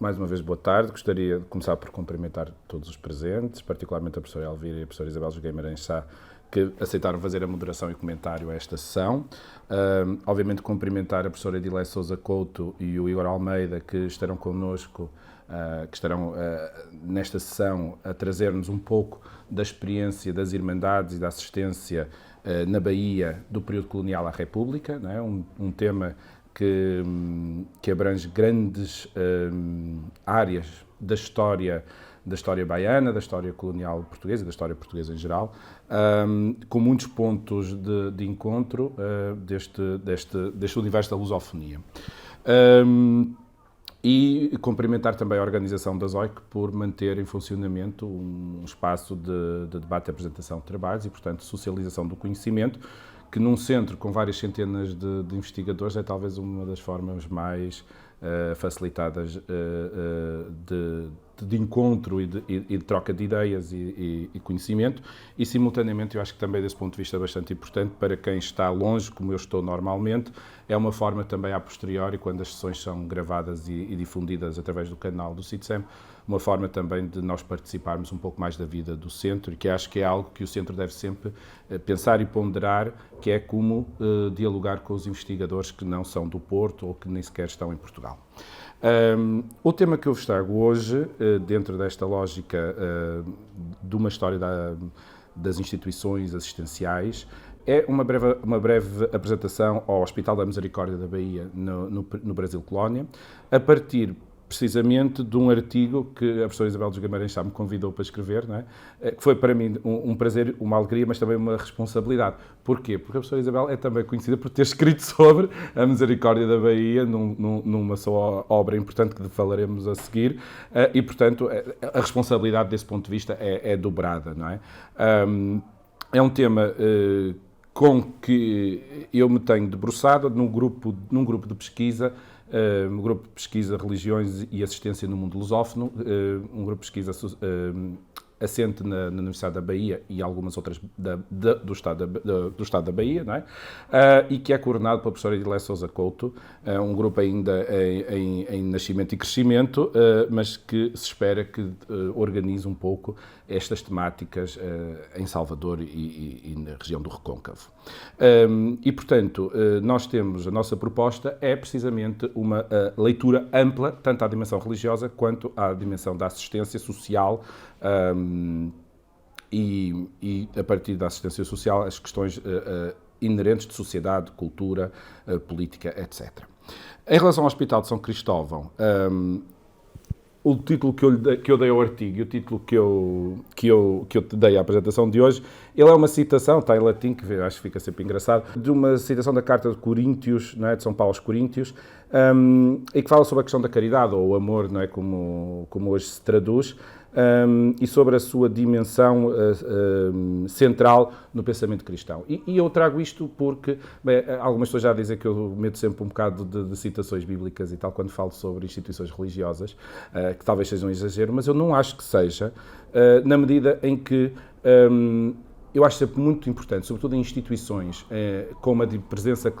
Mais uma vez, boa tarde. Gostaria de começar por cumprimentar todos os presentes, particularmente a professora Elvira e a professora Isabel Guimarães Sá, que aceitaram fazer a moderação e comentário a esta sessão. Obviamente, cumprimentar a professora Edilé Sousa Couto e o Igor Almeida, que estarão connosco, que estarão nesta sessão a trazer-nos um pouco da experiência das Irmandades e da assistência na Bahia do período colonial à República, não é? Um tema que abrange grandes áreas da história baiana, da história colonial portuguesa e da história portuguesa em geral, com muitos pontos de encontro deste universo da lusofonia. E cumprimentar também a organização da ZOIC por manter em funcionamento um espaço de debate e apresentação de trabalhos e, portanto, socialização do conhecimento, que num centro com várias centenas de investigadores é talvez uma das formas mais facilitadas de encontro e de troca de ideias e conhecimento, e simultaneamente eu acho que também desse ponto de vista é bastante importante para quem está longe, como eu estou normalmente, é uma forma também a posteriori, quando as sessões são gravadas e difundidas através do canal do CITSEM, uma forma também de nós participarmos um pouco mais da vida do centro, e que acho que é algo que o centro deve sempre pensar e ponderar, que é como dialogar com os investigadores que não são do Porto ou que nem sequer estão em Portugal. O tema que eu vos trago hoje, dentro desta lógica de uma história das instituições assistenciais, é uma breve apresentação ao Hospital da Misericórdia da Bahia, no Brasil Colónia, a partir precisamente de um artigo que a professora Isabel dos Guimarães Sá me convidou para escrever, não é? Que foi para mim um prazer, uma alegria, mas também uma responsabilidade. Porquê? Porque a professora Isabel é também conhecida por ter escrito sobre a Misericórdia da Bahia numa só obra importante que falaremos a seguir, e, portanto, a responsabilidade desse ponto de vista é dobrada, não é? É um tema com que eu me tenho debruçado num grupo de pesquisa, um grupo de pesquisa Religiões e Assistência no Mundo Lusófono, um grupo de pesquisa assente na Universidade da Bahia e algumas outras do Estado da Bahia, não é? E que é coordenado pela professora Edilé Sousa Couto, um grupo ainda em nascimento e crescimento, mas que se espera que organize um pouco estas temáticas em Salvador e na região do Recôncavo. E, portanto, nós temos, a nossa proposta é precisamente uma leitura ampla, tanto à dimensão religiosa quanto à dimensão da assistência social, e a partir da assistência social as questões inerentes de sociedade, cultura, política, etc. Em relação ao Hospital de São Cristóvão, o título que eu dei ao artigo e o título que eu dei à apresentação de hoje, ele é uma citação, está em latim, que acho que fica sempre engraçado, de uma citação da Carta de Coríntios, não é? De São Paulo aos Coríntios, e que fala sobre a questão da caridade, ou o amor, não é? Como hoje se traduz, e sobre a sua dimensão central no pensamento cristão. E eu trago isto porque, bem, algumas pessoas já dizem que eu meto sempre um bocado de citações bíblicas e tal, quando falo sobre instituições religiosas, que talvez seja um exagero, mas eu não acho que seja, na medida em que eu acho sempre muito importante, sobretudo em instituições com uma presença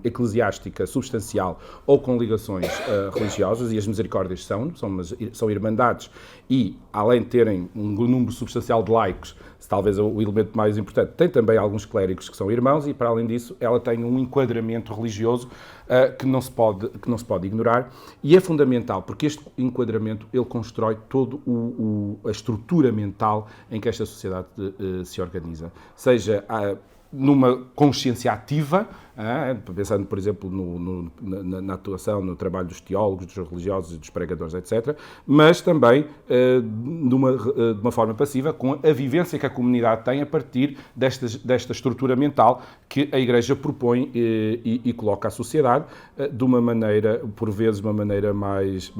eclesiástica substancial ou com ligações religiosas, e as misericórdias são irmandades, e além de terem um número substancial de laicos, talvez o elemento mais importante, tem também alguns clérigos que são irmãos, e para além disso ela tem um enquadramento religioso que não se pode ignorar, e é fundamental, porque este enquadramento ele constrói toda a estrutura mental em que esta sociedade se organiza, seja numa consciência ativa, pensando, por exemplo, na atuação, no trabalho dos teólogos, dos religiosos e dos pregadores, etc., mas também de uma forma passiva, com a vivência que a comunidade tem a partir desta estrutura mental que a Igreja propõe e coloca à sociedade de uma maneira, por vezes, uma maneira mais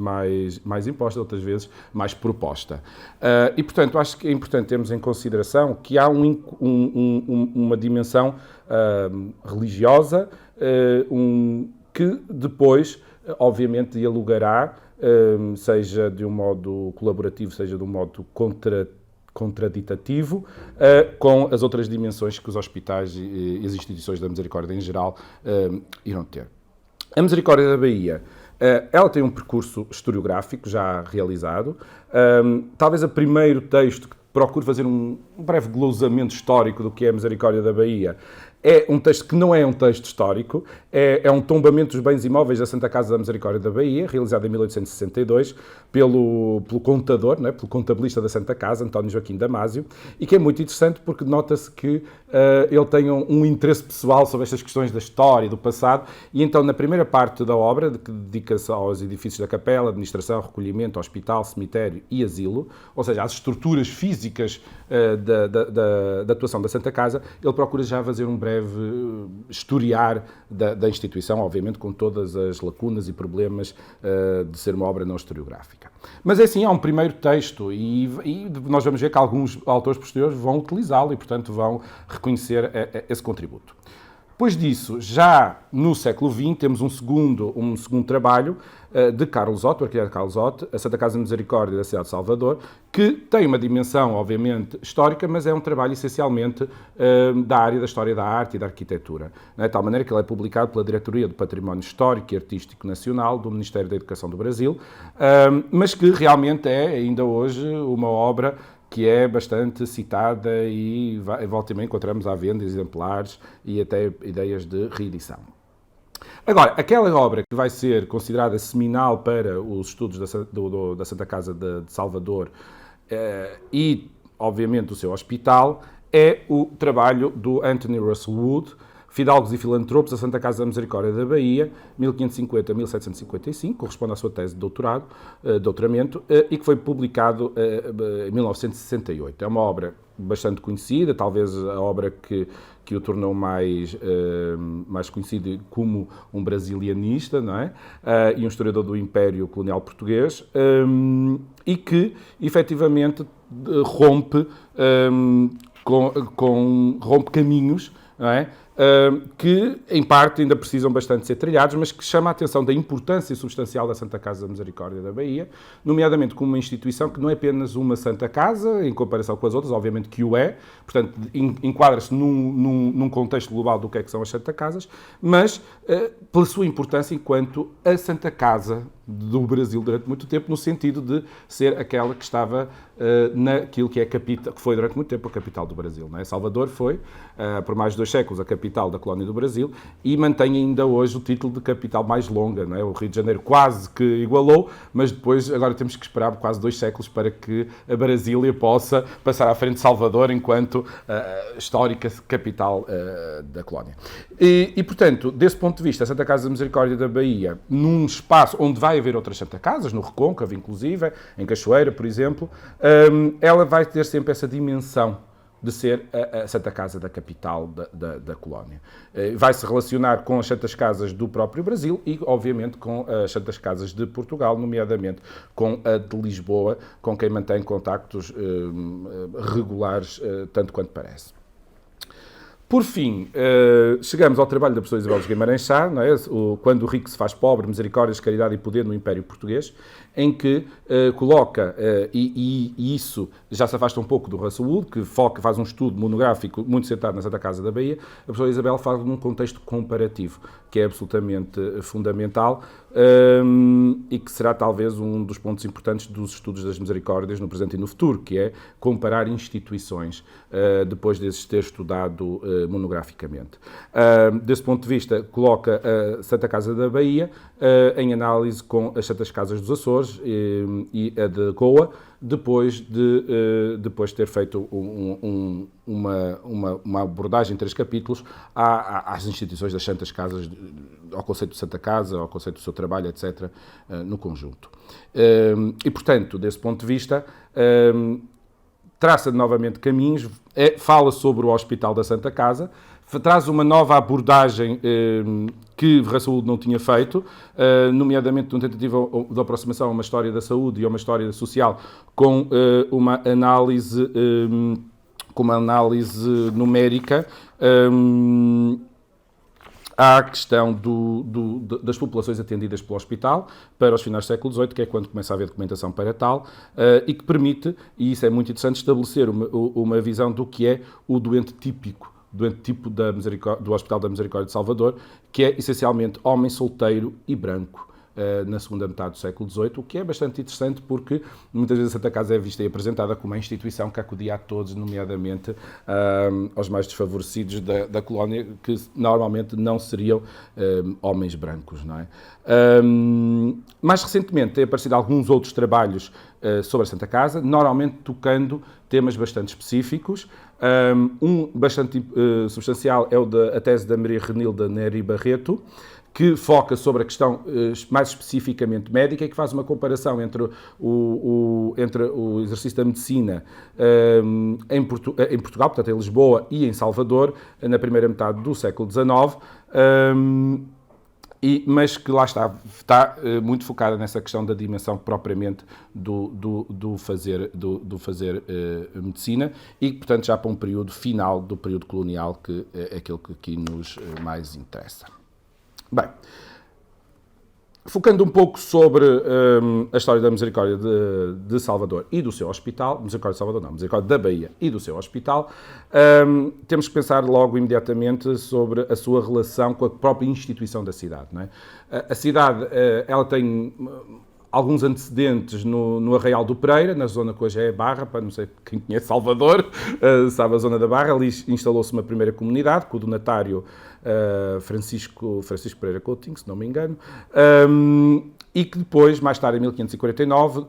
imposta, outras vezes mais proposta. E, portanto, acho que é importante termos em consideração que há uma dimensão religiosa, que depois, obviamente, dialogará, seja de um modo colaborativo, seja de um modo contraditativo, com as outras dimensões que os hospitais e as instituições da Misericórdia em geral irão ter. A Misericórdia da Bahia Ela tem um percurso historiográfico já realizado. Talvez o primeiro texto que procure fazer um breve glosamento histórico do que é a Misericórdia da Bahia é um texto que não é um texto histórico, é um tombamento dos bens imóveis da Santa Casa da Misericórdia da Bahia, realizado em 1862 pelo contador, não é? Pelo contabilista da Santa Casa, António Joaquim Damásio, e que é muito interessante porque nota-se que ele tem um interesse pessoal sobre estas questões da história, do passado, e então na primeira parte da obra, que dedica-se aos edifícios da capela, administração, recolhimento, hospital, cemitério e asilo, ou seja, às estruturas físicas da atuação da Santa Casa, ele procura já fazer um breve historiar da instituição, obviamente com todas as lacunas e problemas de ser uma obra não historiográfica. Mas é assim, há um primeiro texto e nós vamos ver que alguns autores posteriores vão utilizá-lo e, portanto, vão reconhecer esse contributo. Depois disso, já no século XX, temos um segundo trabalho de Carlos Otto, o arquiteto Carlos Otto, a Santa Casa de Misericórdia da cidade de Salvador, que tem uma dimensão, obviamente, histórica, mas é um trabalho essencialmente da área da história da arte e da arquitetura. De tal maneira que ele é publicado pela Diretoria do Património Histórico e Artístico Nacional do Ministério da Educação do Brasil, mas que realmente é, ainda hoje, uma obra que é bastante citada e volta e meia encontramos à venda exemplares e até ideias de reedição. Agora, aquela obra que vai ser considerada seminal para os estudos da Santa Casa de Salvador e, obviamente, do seu hospital, é o trabalho do Anthony Russell Wood, Fidalgos e Filantropos, a Santa Casa da Misericórdia da Bahia, 1550-1755, corresponde à sua tese de doutoramento, e que foi publicado em 1968. É uma obra bastante conhecida, talvez a obra que o tornou mais conhecido como um brasilianista, não é? E um historiador do Império Colonial Português, e que, efetivamente, rompe caminhos, não é? Que, em parte, ainda precisam bastante ser trilhados, mas que chama a atenção da importância substancial da Santa Casa da Misericórdia da Bahia, nomeadamente como uma instituição que não é apenas uma Santa Casa, em comparação com as outras, obviamente que o é, portanto, enquadra-se num contexto global do que é que são as Santa Casas, mas pela sua importância enquanto a Santa Casa do Brasil durante muito tempo, no sentido de ser aquela que estava naquilo que é que foi durante muito tempo a capital do Brasil. Não é? Salvador foi, por mais de 2 séculos, a capital da colónia do Brasil e mantém ainda hoje o título de capital mais longa. Não é? O Rio de Janeiro quase que igualou, mas depois agora temos que esperar quase 2 séculos para que a Brasília possa passar à frente de Salvador enquanto histórica capital da colónia. E, portanto, desse ponto de vista, a Santa Casa da Misericórdia da Bahia, num espaço onde vai haver outras Santa Casas, no Recôncavo, inclusive, em Cachoeira, por exemplo, ela vai ter sempre essa dimensão de ser a Santa Casa da capital da colónia. Vai se relacionar com as Santas Casas do próprio Brasil e, obviamente, com as Santas Casas de Portugal, nomeadamente com a de Lisboa, com quem mantém contactos regulares, tanto quanto parece. Por fim, chegamos ao trabalho da professora Isabel dos Guimarães Sá, não é? Quando o rico se faz pobre, misericórdias, caridade e poder no Império Português, em que coloca, e isso já se afasta um pouco do Russell Wood, que faz um estudo monográfico muito centrado na Santa Casa da Bahia, a professora Isabel fala num contexto comparativo, que é absolutamente fundamental e que será talvez um dos pontos importantes dos estudos das misericórdias no presente e no futuro, que é comparar instituições depois de ter estudado monograficamente. Desse ponto de vista, coloca a Santa Casa da Bahia em análise com as Santas Casas dos Açores e a de Goa, depois de ter feito uma abordagem em 3 capítulos às instituições das Santas Casas, ao conceito de Santa Casa, ao conceito do seu trabalho, etc., no conjunto. E, portanto, desse ponto de vista, traça novamente caminhos, fala sobre o Hospital da Santa Casa, traz uma nova abordagem que Russell não tinha feito, nomeadamente uma tentativa de aproximação a uma história da saúde e a uma história social com uma análise numérica à questão das populações atendidas pelo hospital para os finais do século XVIII, que é quando começa a haver documentação para tal, e que permite, e isso é muito interessante, estabelecer uma visão do que é o doente tipo do Hospital da Misericórdia de Salvador, que é essencialmente homem solteiro e branco. na segunda metade do século XVIII, o que é bastante interessante porque muitas vezes a Santa Casa é vista e apresentada como uma instituição que acudia a todos, nomeadamente aos mais desfavorecidos da colónia, que normalmente não seriam homens brancos, não é? Mais recentemente têm aparecido alguns outros trabalhos sobre a Santa Casa, normalmente tocando temas bastante específicos. Um bastante substancial é a tese da Maria Renilda Neri Barreto, que foca sobre a questão mais especificamente médica e que faz uma comparação entre o exercício da medicina em Portugal, portanto em Lisboa e em Salvador, na primeira metade do século XIX, mas que lá está muito focada nessa questão da dimensão propriamente do fazer medicina e, portanto, já para um período final do período colonial, que é aquele que aqui nos mais interessa. Bem, focando um pouco sobre a história da Misericórdia de Salvador e do seu hospital, Misericórdia de Salvador não, Misericórdia da Bahia e do seu hospital, temos que pensar logo imediatamente sobre a sua relação com a própria instituição da cidade, não é? A cidade, ela tem alguns antecedentes no Arraial do Pereira, na zona que hoje é Barra, para não sei quem conhece Salvador, sabe a zona da Barra, ali instalou-se uma primeira comunidade, com o donatário Francisco Pereira Coutinho, se não me engano, e que depois, mais tarde, em 1549,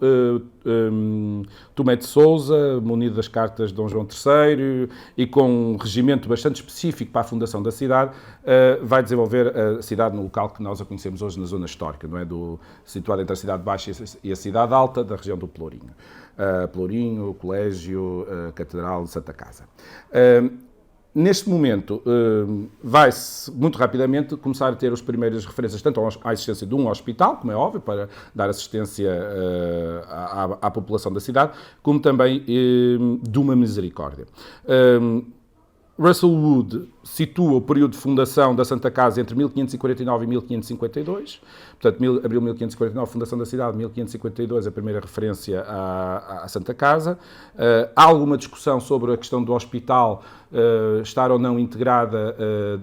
Tomé de Sousa, munido das cartas de Dom João III e com um regimento bastante específico para a fundação da cidade, vai desenvolver a cidade no local que nós a conhecemos hoje na zona histórica, não é? Situada entre a cidade baixa e a cidade alta, da região do Pelourinho. Pelourinho, Colégio, Catedral de Santa Casa. Neste momento, vai-se muito rapidamente começar a ter as primeiras referências tanto à existência de um hospital, como é óbvio, para dar assistência à população da cidade, como também de uma misericórdia. Russell Wood situa o período de fundação da Santa Casa entre 1549 e 1552. Portanto, abril 1549, fundação da cidade, 1552, a primeira referência à Santa Casa. Há alguma discussão sobre a questão do hospital estar ou não integrada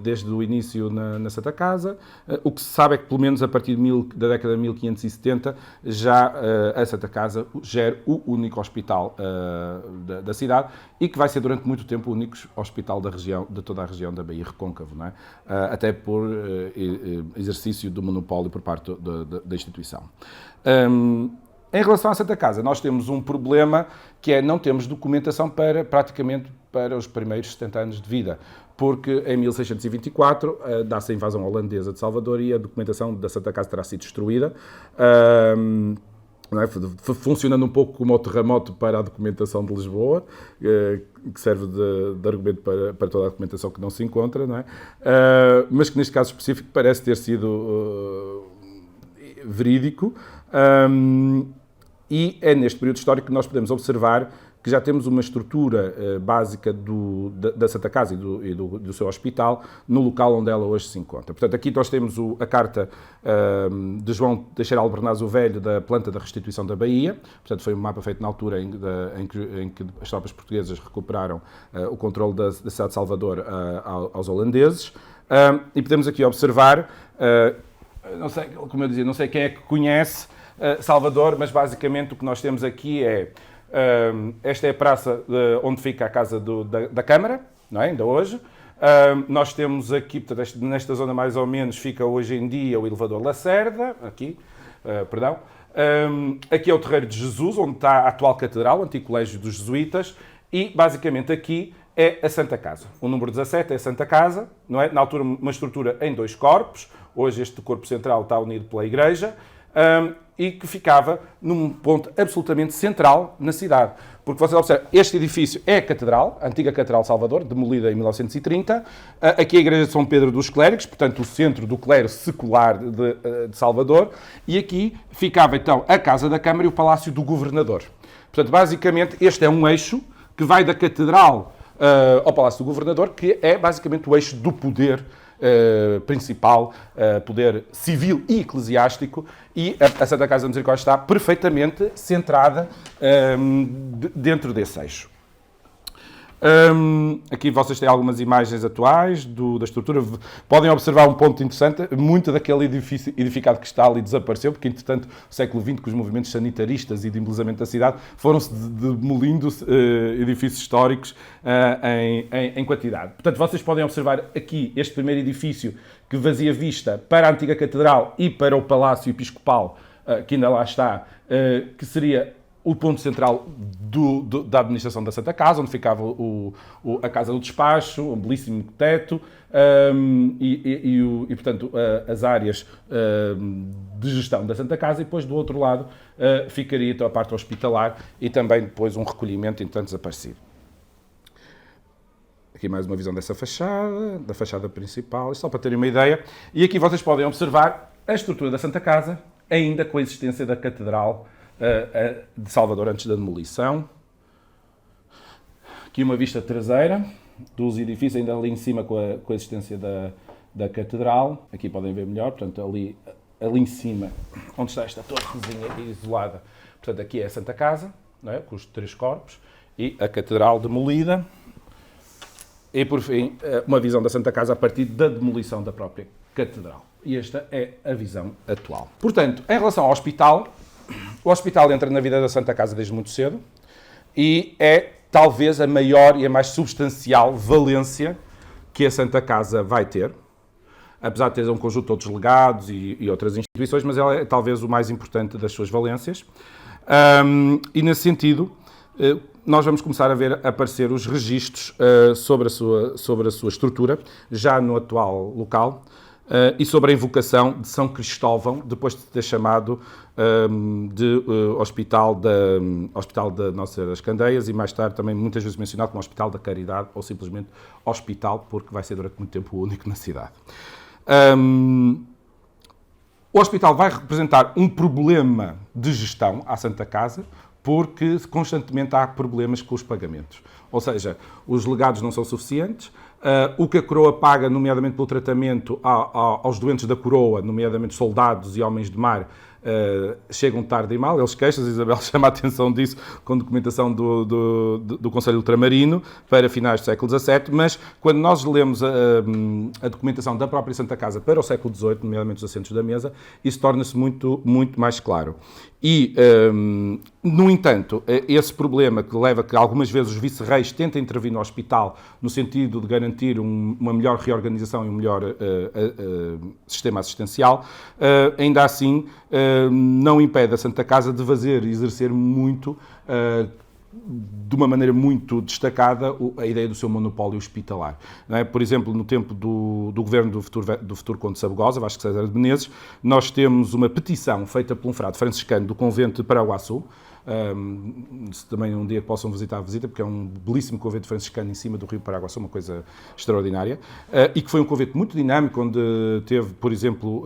desde o início na Santa Casa. O que se sabe é que, pelo menos a partir da década de 1570, já a Santa Casa gera o único hospital da cidade e que vai ser durante muito tempo o único hospital de toda a região da Bahia Recôncavo, não é? Até por exercício do monopólio por parte da instituição. Em relação à Santa Casa, nós temos um problema que é não temos documentação praticamente para os primeiros 70 anos de vida, porque em 1624 dá-se a invasão holandesa de Salvador e a documentação da Santa Casa terá sido destruída. Não é? Funcionando um pouco como o terremoto para a documentação de Lisboa, que serve de argumento para toda a documentação que não se encontra, não é? Mas que neste caso específico parece ter sido verídico, e é neste período histórico que nós podemos observar que já temos uma estrutura básica da Santa Casa e do seu hospital no local onde ela hoje se encontra. Portanto, aqui nós temos a carta de João Teixeira Albernaz o Velho da planta da restituição da Bahia. Portanto, foi um mapa feito na altura em que as tropas portuguesas recuperaram o controle da cidade de Salvador aos holandeses. E podemos aqui observar, não sei, como eu dizia, não sei quem é que conhece Salvador, mas basicamente o que nós temos aqui é esta é a praça onde fica a casa da Câmara, não é? Ainda hoje. Nós temos aqui, portanto, nesta zona mais ou menos, fica hoje em dia o elevador Lacerda, aqui, perdão. Aqui é o Terreiro de Jesus, onde está a atual Catedral, o antigo Colégio dos Jesuítas, e basicamente aqui é a Santa Casa. O número 17 é a Santa Casa, não é? Na altura uma estrutura em 2 corpos, hoje este corpo central está unido pela Igreja, e que ficava num ponto absolutamente central na cidade. Porque vocês observam, este edifício é a Catedral, a antiga Catedral de Salvador, demolida em 1930. Aqui a Igreja de São Pedro dos Clérigos, portanto o centro do clero secular de Salvador. E aqui ficava então a Casa da Câmara e o Palácio do Governador. Portanto, basicamente, este é um eixo que vai da Catedral ao Palácio do Governador, que é basicamente o eixo do poder principal, poder civil e eclesiástico, e a Santa Casa da Misericórdia está perfeitamente centrada dentro desse eixo. Aqui vocês têm algumas imagens atuais da estrutura. Podem observar um ponto interessante. Muito daquele edifício edificado que está ali desapareceu, porque, entretanto, no século XX, com os movimentos sanitaristas e de embelezamento da cidade, foram-se demolindo edifícios históricos em quantidade. Portanto, vocês podem observar aqui este primeiro edifício que fazia vista para a antiga catedral e para o Palácio Episcopal, que ainda lá está, que seria o ponto central da administração da Santa Casa, onde ficava a Casa do Despacho, um belíssimo teto, e portanto, as áreas de gestão da Santa Casa, e depois, do outro lado, ficaria então a parte hospitalar e também depois um recolhimento, entretanto, desaparecido. Aqui mais uma visão dessa fachada, da fachada principal, só para terem uma ideia. E aqui vocês podem observar a estrutura da Santa Casa, ainda com a existência da Catedral de Salvador antes da demolição. Aqui uma vista traseira dos edifícios, ainda ali em cima com a existência da Catedral. Aqui podem ver melhor, portanto, ali em cima, onde está esta torrezinha isolada. Portanto, aqui é a Santa Casa, não é? Com os 3 corpos, e a Catedral demolida. E, por fim, uma visão da Santa Casa a partir da demolição da própria Catedral. E esta é a visão atual. Portanto, em relação ao hospital, o hospital entra na vida da Santa Casa desde muito cedo e é talvez a maior e a mais substancial valência que a Santa Casa vai ter, apesar de ter um conjunto de outros legados e outras instituições, mas ela é talvez o mais importante das suas valências. E nesse sentido, nós vamos começar a ver aparecer os registros sobre a sua estrutura, já no atual local, e sobre a invocação de São Cristóvão, depois de ter chamado de Hospital da Nossa Senhora das Candeias, e mais tarde também muitas vezes mencionado como Hospital da Caridade, ou simplesmente Hospital, porque vai ser durante muito tempo o único na cidade. O hospital vai representar um problema de gestão à Santa Casa, porque constantemente há problemas com os pagamentos. Ou seja, os legados não são suficientes, o que a coroa paga, nomeadamente pelo tratamento aos doentes da coroa, nomeadamente soldados e homens de mar, chegam tarde e mal, eles queixam-se, Isabel chama a atenção disso com documentação do Conselho Ultramarino para finais do século XVII, mas quando nós lemos a documentação da própria Santa Casa para o século XVIII, nomeadamente os assentos da mesa, isso torna-se muito, muito mais claro. E, no entanto, esse problema que leva a que algumas vezes os vice-reis tentem intervir no hospital no sentido de garantir uma melhor reorganização e um melhor sistema assistencial, ainda assim não impede a Santa Casa de exercer muito, de uma maneira muito destacada, a ideia do seu monopólio hospitalar. Não é? Por exemplo, no tempo do governo do futuro Conde de Sabugosa, Vasco César de Menezes, nós temos uma petição feita por um frade franciscano do convento de Paraguaçu, se também um dia possam visitar a visita, porque é um belíssimo convento franciscano em cima do rio Paraguaçu, uma coisa extraordinária, e que foi um convento muito dinâmico, onde teve, por exemplo,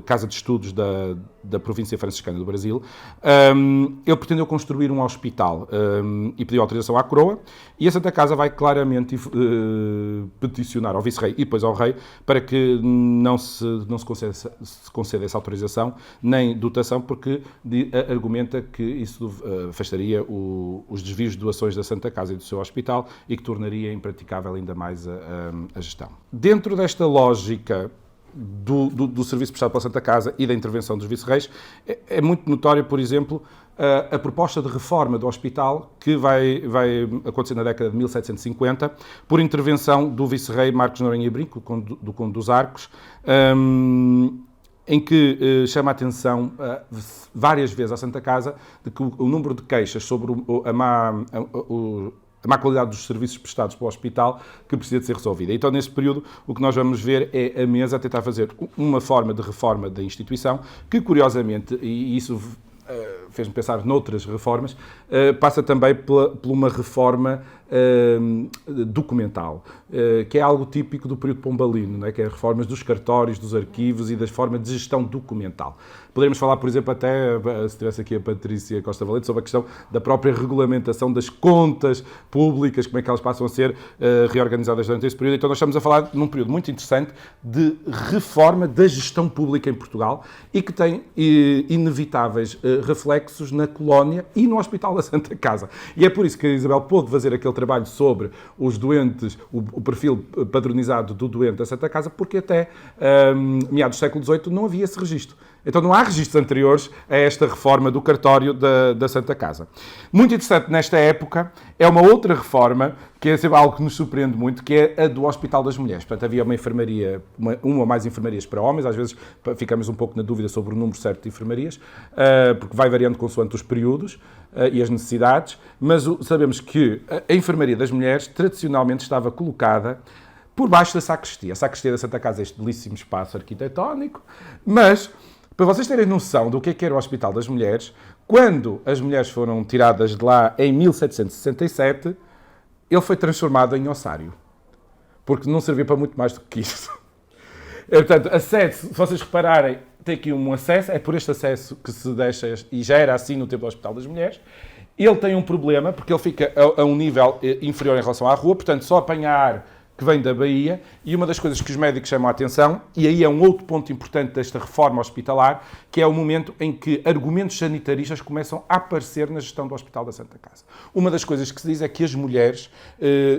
casa de estudos da província franciscana do Brasil. Ele pretendeu construir um hospital e pediu autorização à coroa, e a Santa Casa vai claramente peticionar ao vice-rei e depois ao rei para que não se conceda essa autorização nem dotação, porque argumenta que isso afastaria os desvios de doações da Santa Casa e do seu hospital e que tornaria impraticável ainda mais a gestão. Dentro desta lógica do serviço prestado pela Santa Casa e da intervenção dos vice-reis, é muito notório, por exemplo, a proposta de reforma do hospital que vai acontecer na década de 1750, por intervenção do vice-rei Marcos Noronha e Brinco, do Conde dos Arcos, em que chama a atenção várias vezes à Santa Casa de que o número de queixas sobre a má qualidade dos serviços prestados pelo hospital que precisa de ser resolvida. Então, nesse período, o que nós vamos ver é a mesa a tentar fazer uma forma de reforma da instituição que, curiosamente, e isso fez-me pensar noutras reformas, passa também por uma reforma documental, que é algo típico do período pombalino, não é? Que é as reformas dos cartórios, dos arquivos e das formas de gestão documental. Poderíamos falar, por exemplo, até, se tivesse aqui a Patrícia Costa Valente, sobre a questão da própria regulamentação das contas públicas, como é que elas passam a ser reorganizadas durante esse período. Então nós estamos a falar num período muito interessante de reforma da gestão pública em Portugal e que tem inevitáveis reflexos na colónia e no Hospital da Santa Casa. E é por isso que a Isabel pôde fazer aquele trabalho sobre os doentes, o perfil padronizado do doente da Santa Casa, porque até meados do século XVIII não havia esse registro. Então não há registros anteriores a esta reforma do cartório da Santa Casa. Muito interessante nesta época é uma outra reforma, que é algo que nos surpreende muito, que é a do Hospital das Mulheres. Portanto, havia uma enfermaria, uma ou mais enfermarias para homens, às vezes ficamos um pouco na dúvida sobre o número certo de enfermarias, porque vai variando consoante os períodos e as necessidades, mas sabemos que a enfermaria das mulheres tradicionalmente estava colocada por baixo da sacristia. A sacristia da Santa Casa é este belíssimo espaço arquitetónico, mas para vocês terem noção do que era o Hospital das Mulheres, quando as mulheres foram tiradas de lá em 1767, ele foi transformado em ossário, porque não servia para muito mais do que isso. Portanto, acesso, se vocês repararem, tem aqui um acesso, é por este acesso que se deixa, e já era assim no tempo do Hospital das Mulheres. Ele tem um problema, porque ele fica a um nível inferior em relação à rua, portanto, só apanha ar que vem da Bahia, e uma das coisas que os médicos chamam a atenção, e aí é um outro ponto importante desta reforma hospitalar, que é o momento em que argumentos sanitaristas começam a aparecer na gestão do Hospital da Santa Casa. Uma das coisas que se diz é que as mulheres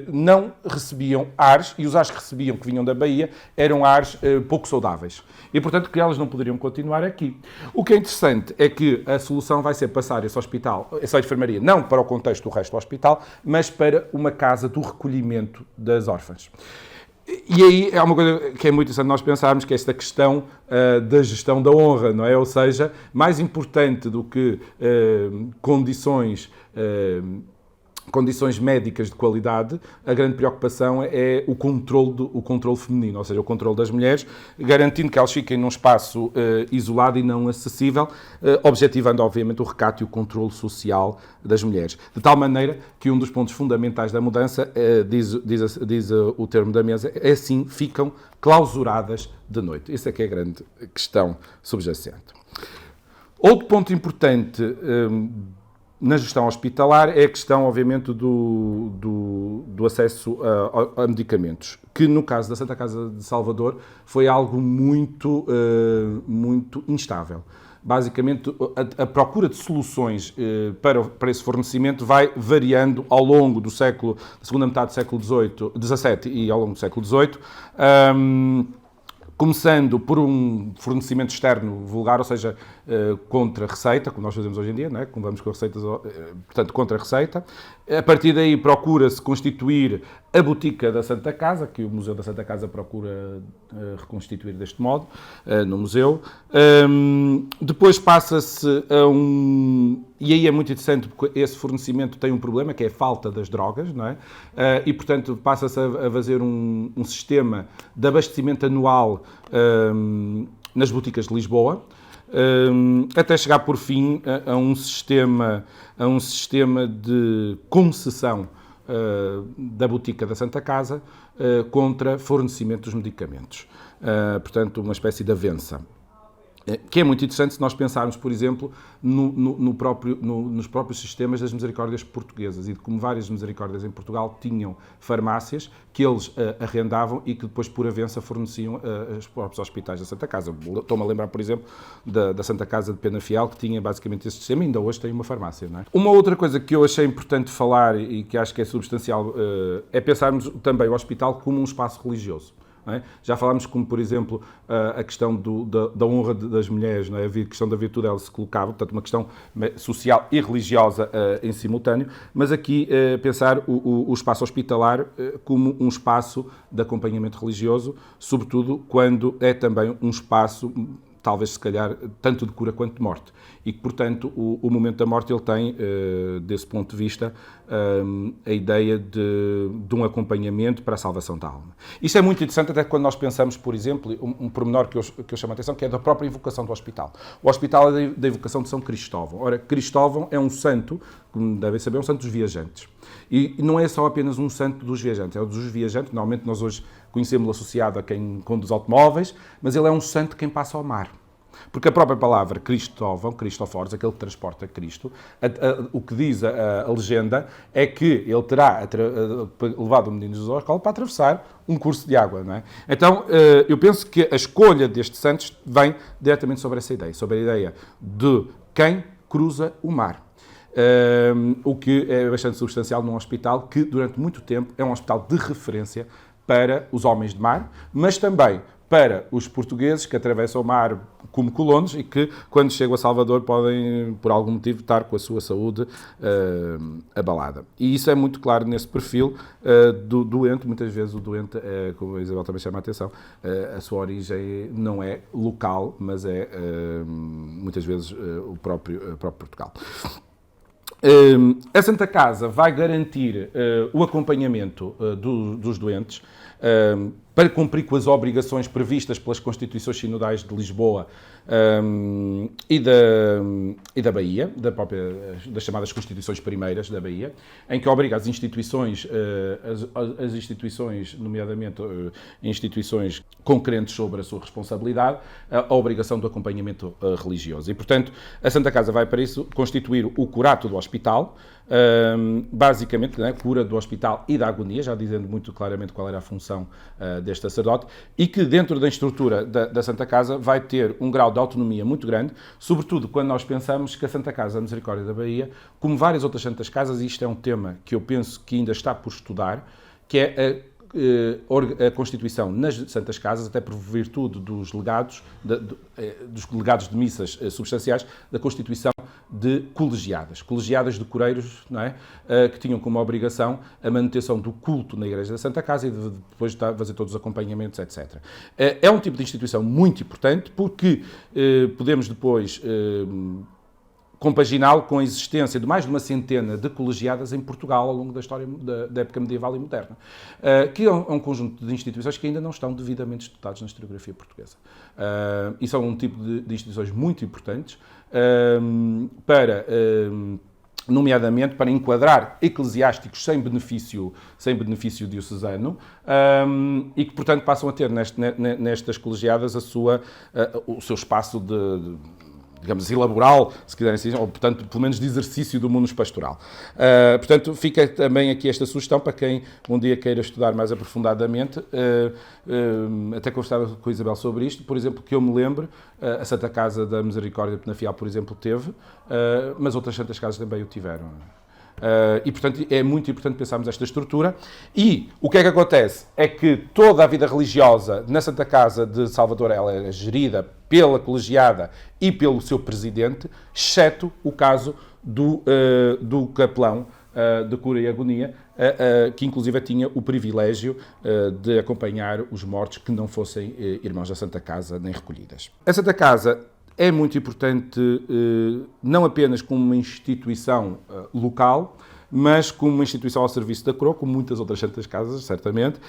não recebiam ares, e os ares que recebiam, que vinham da Bahia, eram ares pouco saudáveis. E, portanto, que elas não poderiam continuar aqui. O que é interessante é que a solução vai ser passar esse hospital, essa enfermaria, não para o contexto do resto do hospital, mas para uma casa do recolhimento das órfãs. E aí é uma coisa que é muito interessante nós pensarmos, que é esta questão da gestão da honra, não é? Ou seja, mais importante do que condições médicas de qualidade, a grande preocupação é o controle feminino, ou seja, o controle das mulheres, garantindo que elas fiquem num espaço isolado e não acessível, objetivando, obviamente, o recato e o controle social das mulheres. De tal maneira que um dos pontos fundamentais da mudança, diz o termo da mesa, é assim, ficam clausuradas de noite. Isso é que é a grande questão subjacente. Outro ponto importante na gestão hospitalar é a questão, obviamente, do acesso a medicamentos, que no caso da Santa Casa de Salvador foi algo muito instável. Basicamente, a procura de soluções para esse fornecimento vai variando ao longo da segunda metade do século XVII e ao longo do século XVIII, começando por um fornecimento externo vulgar, ou seja, contra receita, como nós fazemos hoje em dia, não é? Como vamos com receitas, portanto, contra receita. A partir daí procura-se constituir a botica da Santa Casa, que o Museu da Santa Casa procura reconstituir deste modo, no museu. Depois passa-se a e aí é muito interessante, porque esse fornecimento tem um problema, que é a falta das drogas, não é? E, portanto, passa-se a fazer um sistema de abastecimento anual nas boticas de Lisboa, até chegar, por fim, a um sistema de concessão da botica da Santa Casa contra fornecimento dos medicamentos. Portanto, uma espécie de avença. Que é muito interessante se nós pensarmos, por exemplo, nos próprios sistemas das misericórdias portuguesas, e de como várias misericórdias em Portugal tinham farmácias que eles arrendavam e que depois, por avença, forneciam aos próprios hospitais da Santa Casa. Estou-me a lembrar, por exemplo, da Santa Casa de Penafiel, que tinha basicamente esse sistema, e ainda hoje tem uma farmácia, não é? Uma outra coisa que eu achei importante falar e que acho que é substancial é pensarmos também o hospital como um espaço religioso. É? Já falámos como, por exemplo, a questão da honra das mulheres, não é? A questão da virtude, ela se colocava, portanto, uma questão social e religiosa em simultâneo, mas aqui pensar o espaço hospitalar como um espaço de acompanhamento religioso, sobretudo quando é também um espaço, talvez, se calhar, tanto de cura quanto de morte. E que, portanto, o momento da morte, ele tem, desse ponto de vista, a ideia de um acompanhamento para a salvação da alma. Isto é muito interessante, até quando nós pensamos, por exemplo, um pormenor que eu chamo a atenção, que é da própria invocação do hospital. O hospital é da invocação de São Cristóvão. Ora, Cristóvão é um santo, como devem saber, é um santo dos viajantes. E não é só apenas um santo dos viajantes, é o dos viajantes. Normalmente nós hoje conhecemos-lo associado a quem conduz automóveis, mas ele é um santo de quem passa ao mar. Porque a própria palavra Cristóvão, Cristoforos, aquele que transporta Cristo, o que diz a legenda é que ele terá levado o menino Jesus ao colo para atravessar um curso de água, não é? Então, eu penso que a escolha destes santos vem diretamente sobre essa ideia, sobre a ideia de quem cruza o mar. o que é bastante substancial num hospital que, durante muito tempo, é um hospital de referência para os homens de mar, mas também para os portugueses que atravessam o mar como colonos e que, quando chegam a Salvador, podem, por algum motivo, estar com a sua saúde abalada. E isso é muito claro nesse perfil do doente. Muitas vezes o doente, como a Isabel também chama a atenção, a sua origem não é local, mas é, muitas vezes, o próprio Portugal. A Santa Casa vai garantir o acompanhamento dos doentes para cumprir com as obrigações previstas pelas Constituições Sinodais de Lisboa e da Bahia, das chamadas Constituições Primeiras da Bahia, em que obriga as instituições, nomeadamente instituições concorrentes sobre a sua responsabilidade, a obrigação do acompanhamento religioso. E, portanto, a Santa Casa vai para isso constituir o curato do hospital, basicamente, né, cura do hospital e da agonia, já dizendo muito claramente qual era a função deste sacerdote, e que dentro da estrutura da Santa Casa vai ter um grau de autonomia muito grande, sobretudo quando nós pensamos que a Santa Casa da Misericórdia da Bahia, como várias outras Santas Casas, e isto é um tema que eu penso que ainda está por estudar, que é a constituição nas Santas Casas, até por virtude dos legados de missas substanciais, da constituição de colegiadas de cureiros, não é? Que tinham como obrigação a manutenção do culto na Igreja da Santa Casa e depois fazer todos os acompanhamentos, etc. É um tipo de instituição muito importante porque podemos depois compaginá-lo com a existência de mais de uma centena de colegiadas em Portugal ao longo da história da época medieval e moderna, que é um conjunto de instituições que ainda não estão devidamente estudadas na historiografia portuguesa. E são um tipo de instituições muito importantes nomeadamente para enquadrar eclesiásticos sem benefício diocesano e que, portanto, passam a ter nestas colegiadas o seu espaço digamos assim, laboral, se quiserem assim, ou, portanto, pelo menos de exercício do munus pastoral. Portanto, fica também aqui esta sugestão para quem um dia queira estudar mais aprofundadamente, até conversava com a Isabel sobre isto, por exemplo, que eu me lembro, a Santa Casa da Misericórdia de Penafiel, por exemplo, teve, mas outras Santas Casas também o tiveram. E, portanto, é muito importante pensarmos esta estrutura. E o que é que acontece? É que toda a vida religiosa na Santa Casa de Salvador ela é gerida pela colegiada e pelo seu presidente, exceto o caso do capelão de cura e agonia, que inclusive tinha o privilégio de acompanhar os mortos que não fossem irmãos da Santa Casa nem recolhidas. A Santa Casa é muito importante, não apenas como uma instituição local, mas como uma instituição ao serviço da coroa, como muitas outras Santas Casas, certamente,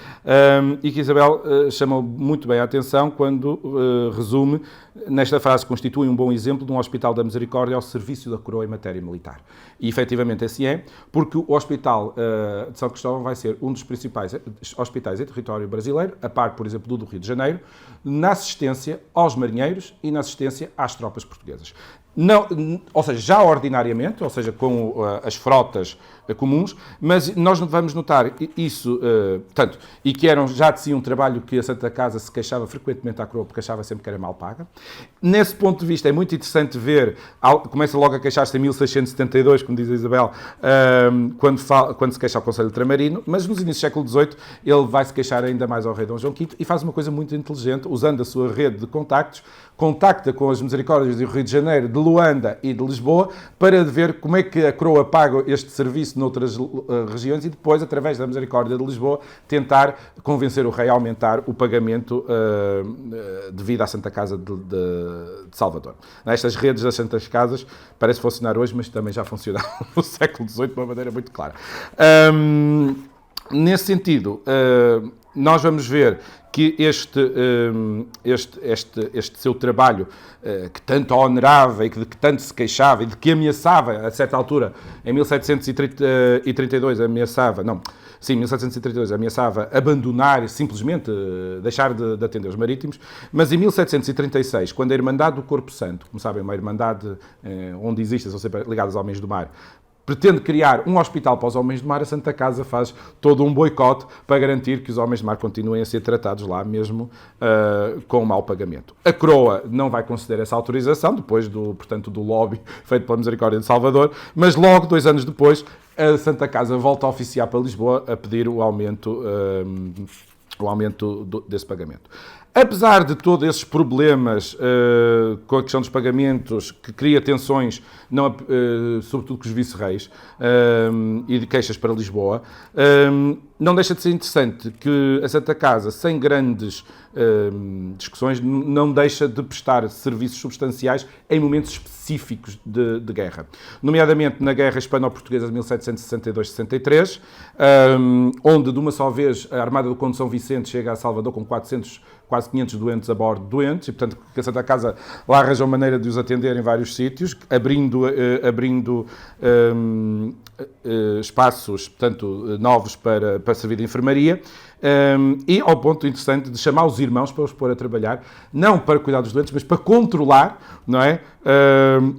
e que Isabel chamou muito bem a atenção quando resume nesta frase: constitui um bom exemplo de um Hospital da Misericórdia ao serviço da coroa em matéria militar. E, efetivamente, assim é, porque o Hospital de São Cristóvão vai ser um dos principais hospitais em território brasileiro, a par, por exemplo, do Rio de Janeiro, na assistência aos marinheiros e na assistência às tropas portuguesas. Não, ou seja, já ordinariamente, ou seja, com as frotas comuns, mas nós vamos notar isso, portanto, e que eram já de si um trabalho que a Santa Casa se queixava frequentemente à coroa, porque achava sempre que era mal paga. Nesse ponto de vista é muito interessante ver, começa logo a queixar-se em 1672, como diz a Isabel, quando se queixa ao Conselho Ultramarino, mas nos inícios do século XVIII ele vai se queixar ainda mais ao rei Dom João V e faz uma coisa muito inteligente, usando a sua rede de contactos, contacta com as Misericórdias do Rio de Janeiro, de Luanda e de Lisboa, para ver como é que a coroa paga este serviço noutras regiões e depois, através da Misericórdia de Lisboa, tentar convencer o rei a aumentar o pagamento devido à Santa Casa de Salvador. Estas redes das Santas Casas parece funcionar hoje, mas também já funcionaram no século XVIII de uma maneira muito clara. Nesse sentido, nós vamos ver que este seu trabalho, que tanto a onerava e de que tanto se queixava e de que ameaçava, a certa altura, em 1732, ameaçava abandonar, simplesmente deixar de atender os marítimos, mas em 1736, quando a Irmandade do Corpo Santo, como sabem, uma irmandade onde existem, são sempre ligadas aos homens do mar, pretende criar um hospital para os homens de mar, a Santa Casa faz todo um boicote para garantir que os homens de mar continuem a ser tratados lá mesmo com mau pagamento. A Coroa não vai conceder essa autorização, depois portanto, do lobby feito pela Misericórdia de Salvador, mas logo, 2 anos depois, a Santa Casa volta a oficiar para Lisboa a pedir o aumento desse pagamento. Apesar de todos esses problemas com a questão dos pagamentos, que cria tensões, sobretudo com os vice-reis, e de queixas para Lisboa, não deixa de ser interessante que a Santa Casa, sem grandes discussões, não deixa de prestar serviços substanciais em momentos específicos de guerra. Nomeadamente na Guerra Hispano-Portuguesa de 1762-63, onde de uma só vez a Armada do Conde São Vicente chega a Salvador com 400, quase 500 doentes a bordo, doentes, e portanto que a Santa Casa lá arranjou maneira de os atender em vários sítios, abrindo espaços, portanto, novos para servir de enfermaria, e ao ponto interessante de chamar os irmãos para os pôr a trabalhar, não para cuidar dos doentes, mas para controlar, não é,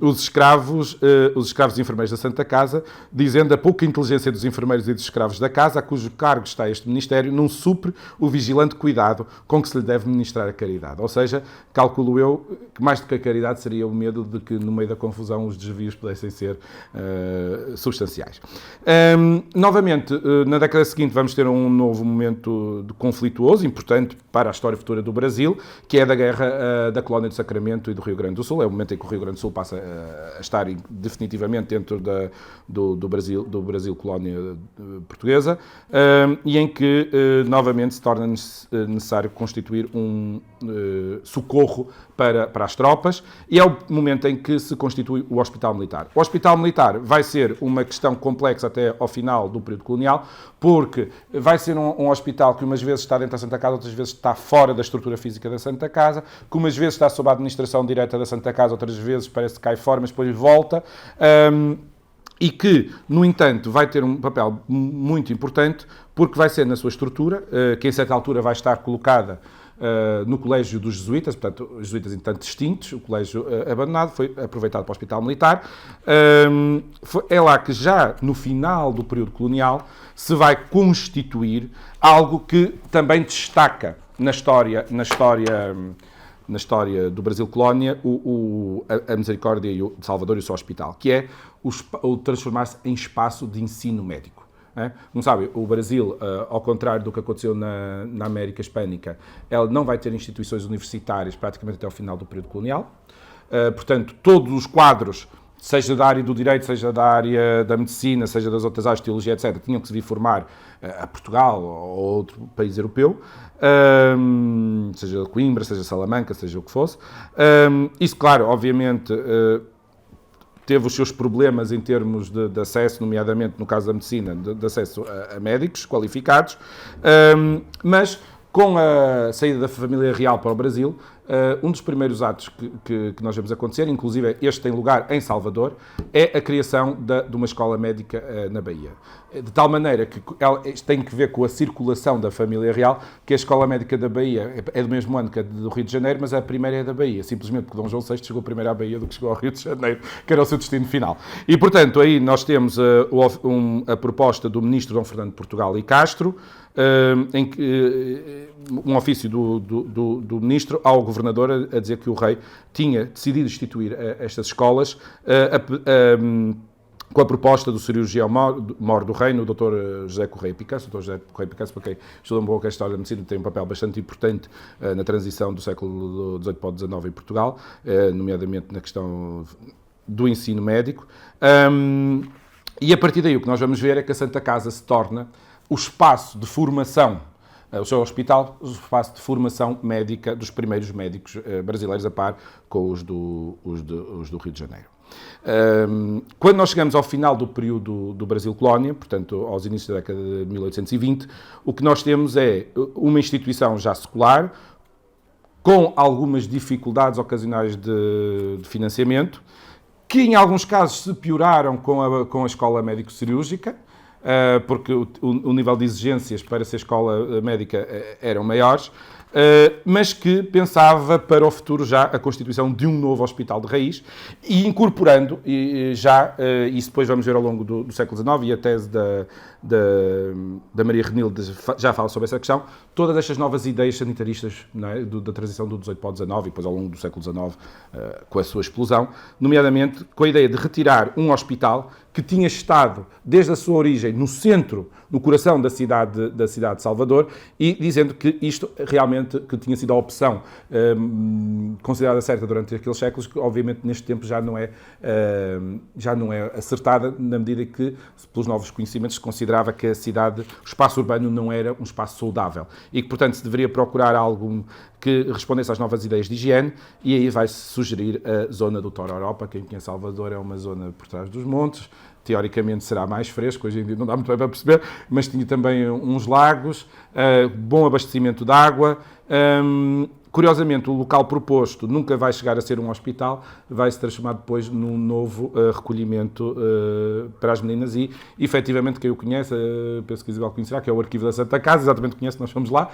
os escravos e enfermeiros da Santa Casa, dizendo a pouca inteligência dos enfermeiros e dos escravos da casa, a cujo cargo está este Ministério, não supre o vigilante cuidado com que se lhe deve ministrar a caridade. Ou seja, calculo eu que mais do que a caridade seria o medo de que no meio da confusão os desvios pudessem ser substanciais. Novamente, na década seguinte vamos ter um novo momento conflituoso, importante para a história futura do Brasil, que é da guerra da Colónia do Sacramento e do Rio Grande do Sul. É o momento em que o Rio Grande do Sul passa a estar definitivamente dentro do Brasil colónia portuguesa, e em que novamente se torna necessário constituir um socorro para as tropas, e é o momento em que se constitui o Hospital Militar. O Hospital Militar vai ser uma questão complexa até ao final do período colonial, porque vai ser um hospital que umas vezes está dentro da Santa Casa, outras vezes está fora da estrutura física da Santa Casa, que umas vezes está sob a administração direta da Santa Casa, outras vezes parece que cai fora, mas depois volta, e que, no entanto, vai ter um papel muito importante, porque vai ser na sua estrutura, que em certa altura vai estar colocada no Colégio dos Jesuítas, portanto, os jesuítas entanto extintos, o colégio abandonado, foi aproveitado para o Hospital Militar. É lá que já no final do período colonial se vai constituir algo que também destaca na história do Brasil Colónia a Misericórdia de Salvador e o seu hospital, que é o transformar-se em espaço de ensino médico. Como sabem, o Brasil, ao contrário do que aconteceu na América Hispânica, ela não vai ter instituições universitárias praticamente até ao final do período colonial. Portanto, todos os quadros, seja da área do direito, seja da área da medicina, seja das outras áreas de teologia, etc., tinham que se vir formar a Portugal ou outro país europeu, seja Coimbra, seja Salamanca, seja o que fosse. Isso, claro, obviamente, teve os seus problemas em termos de acesso, nomeadamente no caso da medicina, de acesso a médicos qualificados, mas com a saída da família real para o Brasil, um dos primeiros atos que nós vemos acontecer, inclusive este tem lugar em Salvador, é a criação de uma escola médica na Bahia. De tal maneira que isto tem que ver com a circulação da família real, que a escola médica da Bahia é do mesmo ano que a do Rio de Janeiro, mas a primeira é da Bahia, simplesmente porque Dom João VI chegou primeiro à Bahia do que chegou ao Rio de Janeiro, que era o seu destino final. E, portanto, aí nós temos a proposta do ministro Dom Fernando de Portugal e Castro, em que um ofício do ministro ao governador a dizer que o rei tinha decidido instituir estas escolas com a proposta do cirurgião mor do reino, o Dr. José Correia Picasso. O Dr. José Correia Picasso, para quem estuda um pouco a história da medicina, tem um papel bastante importante na transição do século XVIII para o XIX em Portugal, nomeadamente na questão do ensino médico. E a partir daí o que nós vamos ver é que a Santa Casa se torna o espaço de formação, o seu hospital, o espaço de formação médica dos primeiros médicos brasileiros, a par com os do Rio de Janeiro. Quando nós chegamos ao final do período do Brasil Colónia, portanto aos inícios da década de 1820, o que nós temos é uma instituição já secular, com algumas dificuldades ocasionais de financiamento, que em alguns casos se pioraram com a escola médico-cirúrgica, porque o nível de exigências para ser escola médica eram maiores, mas que pensava para o futuro já a constituição de um novo hospital de raiz e incorporando isso depois vamos ver ao longo do século XIX, e a tese da Maria Renilde já fala sobre essa questão, todas estas novas ideias sanitaristas, não é, da transição do XVIII para o XIX e depois ao longo do século XIX, com a sua explosão, nomeadamente com a ideia de retirar um hospital que tinha estado, desde a sua origem, no centro, no coração da cidade de Salvador, e dizendo que isto realmente que tinha sido a opção considerada certa durante aqueles séculos, que obviamente neste tempo já não é acertada, na medida que, pelos novos conhecimentos, se considerava que a cidade, o espaço urbano não era um espaço saudável e que, portanto, se deveria procurar algo que respondesse às novas ideias de higiene, e aí vai-se sugerir a zona do Tororó. Quem conhece Salvador, é uma zona por trás dos montes, teoricamente será mais fresco, hoje em dia não dá muito bem para perceber, mas tinha também uns lagos, bom abastecimento de água. Curiosamente, o local proposto nunca vai chegar a ser um hospital, vai se transformar depois num novo recolhimento para as meninas e, efetivamente, quem o conhece, penso que Isabel conhecerá, que é o Arquivo da Santa Casa, exatamente conhece, nós fomos lá,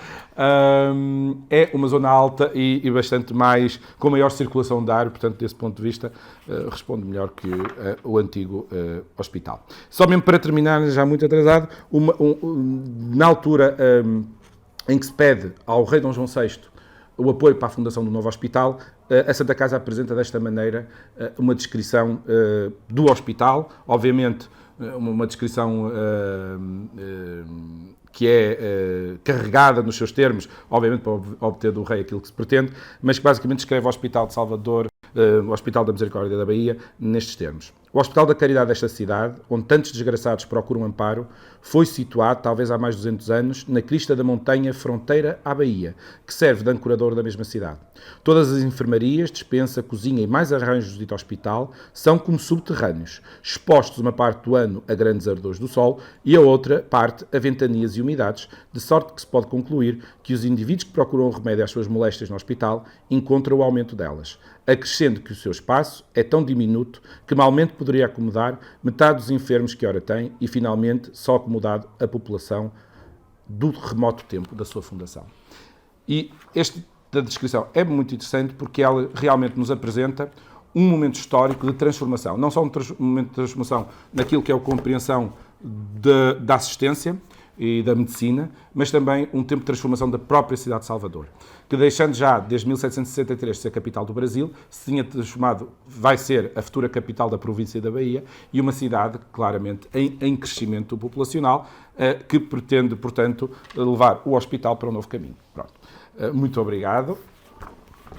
é uma zona alta e bastante mais, com maior circulação de ar, portanto, desse ponto de vista, responde melhor que o antigo hospital. Só mesmo para terminar, já muito atrasado, na altura em que se pede ao rei Dom João VI o apoio para a fundação do novo hospital, a Santa Casa apresenta desta maneira uma descrição do hospital, obviamente uma descrição que é carregada nos seus termos, obviamente para obter do rei aquilo que se pretende, mas que basicamente descreve o Hospital de Salvador, o Hospital da Misericórdia da Bahia, nestes termos. O Hospital da Caridade desta cidade, onde tantos desgraçados procuram amparo, foi situado, talvez há mais de 200 anos, na crista da montanha fronteira à Bahia, que serve de ancorador da mesma cidade. Todas as enfermarias, despensa, cozinha e mais arranjos do dito hospital são como subterrâneos, expostos uma parte do ano a grandes ardores do sol e a outra parte a ventanias e umidades, de sorte que se pode concluir que os indivíduos que procuram remédio às suas moléstias no hospital encontram o aumento delas, acrescendo que o seu espaço é tão diminuto que malmente poderia acomodar metade dos enfermos que ora tem e, finalmente, só acomodado a população do remoto tempo da sua fundação. E esta descrição é muito interessante porque ela realmente nos apresenta um momento histórico de transformação. Não só um momento de transformação naquilo que é a compreensão da assistência e da medicina, mas também um tempo de transformação da própria cidade de Salvador, que deixando já, desde 1763, de ser a capital do Brasil, se tinha transformado, vai ser a futura capital da província da Bahia, e uma cidade, claramente, em crescimento populacional, que pretende, portanto, levar o hospital para um novo caminho. Pronto. Muito obrigado.